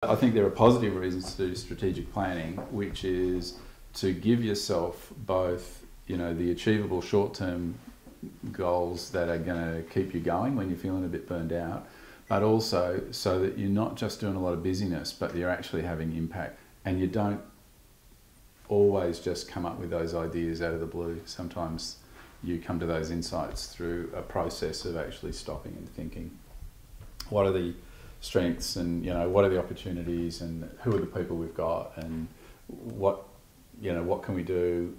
I think there are positive reasons to do strategic planning, which is to give yourself both, the achievable short-term goals that are going to keep you going when you're feeling a bit burned out, but also so that you're not just doing a lot of busyness, but you're actually having impact, and you don't always just come up with those ideas out of the blue. Sometimes you come to those insights through a process of actually stopping and thinking, what are the strengths, and what are the opportunities, and who are the people we've got, and what can we do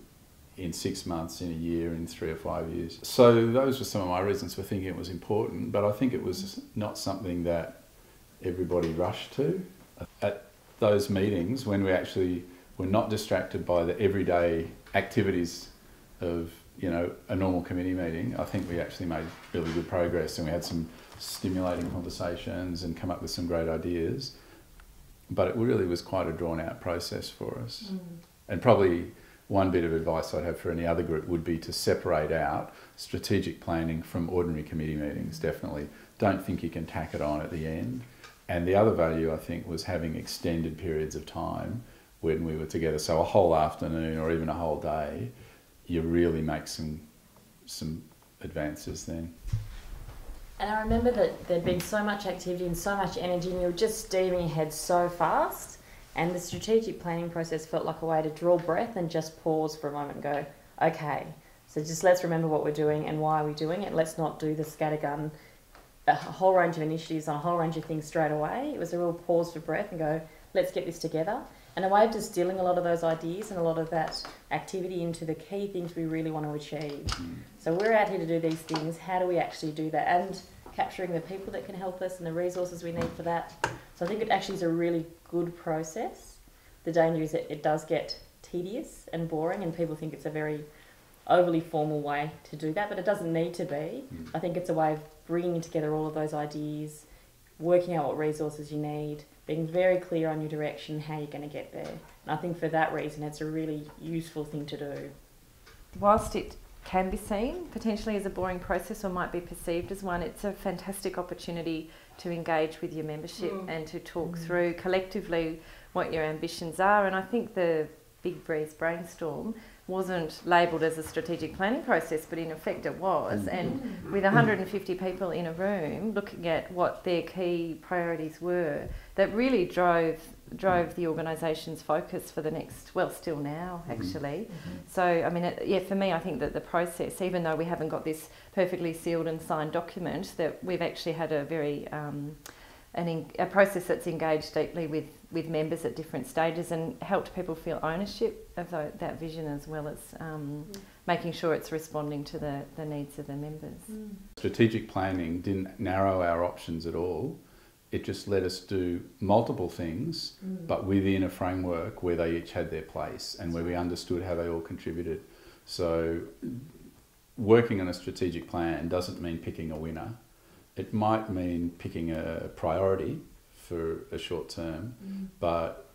in 6 months, in a year, in 3 or 5 years. So those were some of my reasons for thinking it was important, but I think it was not something that everybody rushed to. At those meetings, when we actually were not distracted by the everyday activities of a normal committee meeting, I think we actually made really good progress, and we had some stimulating conversations and come up with some great ideas. But it really was quite a drawn out process for us. And probably one bit of advice I'd have for any other group would be to separate out strategic planning from ordinary committee meetings, definitely. Don't think you can tack it on at the end. And the other value, I think, was having extended periods of time when we were together. So a whole afternoon or even a whole day, you really make some advances then. And I remember that there'd been so much activity and so much energy, and you were just steaming ahead so fast. And the strategic planning process felt like a way to draw breath and just pause for a moment and go, okay, so just let's remember what we're doing and why we're doing it. Let's not do the scattergun, a whole range of initiatives on a whole range of things straight away. It was a real pause for breath and go, let's get this together. And a way of distilling a lot of those ideas and a lot of that activity into the key things we really want to achieve. So we're out here to do these things. How do we actually do that? And capturing the people that can help us and the resources we need for that. So I think it actually is a really good process. The danger is that it does get tedious and boring, and people think it's a very overly formal way to do that, but it doesn't need to be. I think it's a way of bringing together all of those ideas, working out what resources you need, being very clear on your direction, how you're going to get there. And I think for that reason, it's a really useful thing to do. Whilst it can be seen potentially as a boring process or might be perceived as one, it's a fantastic opportunity to engage with your membership and to talk through collectively what your ambitions are. And I think the Big BREAZE brainstorm wasn't labelled as a strategic planning process, but in effect it was. And with 150 people in a room looking at what their key priorities were, that really drove the organisation's focus for the next, well, still now actually. So I mean, for me, I think that the process, even though we haven't got this perfectly sealed and signed document, that we've actually had a very a process that's engaged deeply with members at different stages and helped people feel ownership of that vision, as well as making sure it's responding to the needs of the members. Strategic planning didn't narrow our options at all. It just let us do multiple things, but within a framework where they each had their place and where we understood how they all contributed. So working on a strategic plan doesn't mean picking a winner. It might mean picking a priority for a short term, but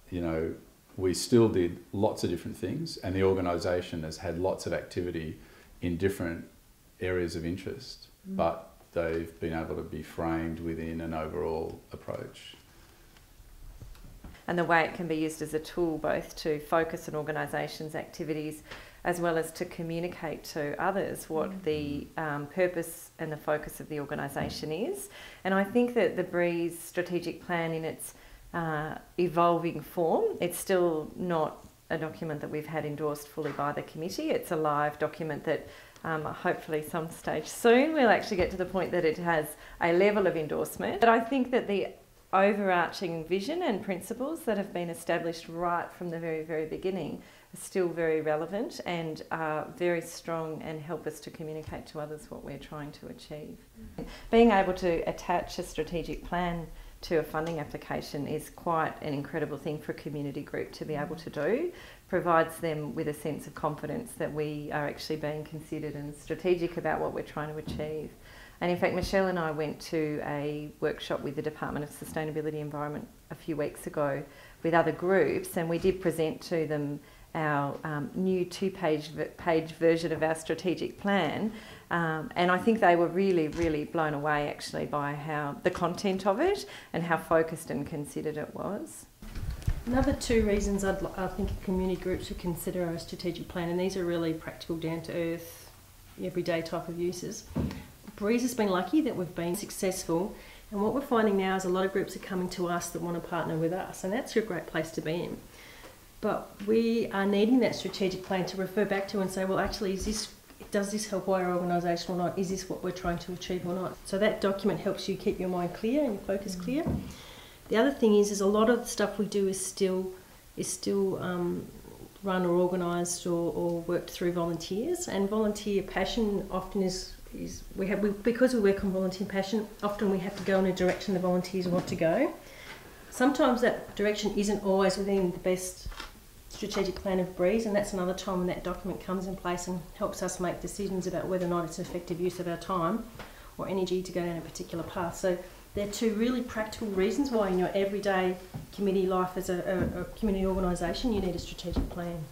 we still did lots of different things, and the organisation has had lots of activity in different areas of interest, but they've been able to be framed within an overall approach. And the way it can be used as a tool both to focus an organisation's activities as well as to communicate to others what the purpose and the focus of the organisation is. And I think that the BREAZE strategic plan in its evolving form, it's still not a document that we've had endorsed fully by the committee. It's a live document that hopefully some stage soon we'll actually get to the point that it has a level of endorsement. But I think that the overarching vision and principles that have been established right from the very, very beginning are still very relevant and are very strong and help us to communicate to others what we're trying to achieve. Being able to attach a strategic plan to a funding application is quite an incredible thing for a community group to be able to do. Provides them with a sense of confidence that we are actually being considered and strategic about what we're trying to achieve. And in fact, Michelle and I went to a workshop with the Department of Sustainability Environment a few weeks ago with other groups, and we did present to them our new two-page version of our strategic plan, And I think they were really, really blown away actually by how the content of it and how focused and considered it was. Another 2 reasons I think a community group should consider a strategic plan, and these are really practical, down-to-earth, everyday type of uses. BREAZE has been lucky that we've been successful, and what we're finding now is a lot of groups are coming to us that want to partner with us, and that's a great place to be in. But we are needing that strategic plan to refer back to and say, well, actually, does this help our organisation or not? Is this what we're trying to achieve or not? So that document helps you keep your mind clear and your focus clear. The other thing is a lot of the stuff we do is still run or organised or worked through volunteers, and volunteer passion often because we work on volunteer passion, often we have to go in a direction the volunteers want to go. Sometimes that direction isn't always within the best strategic plan of BREAZE, and that's another time when that document comes in place and helps us make decisions about whether or not it's an effective use of our time or energy to go down a particular path. So they're 2 really practical reasons why in your everyday community life as a community organisation you need a strategic plan.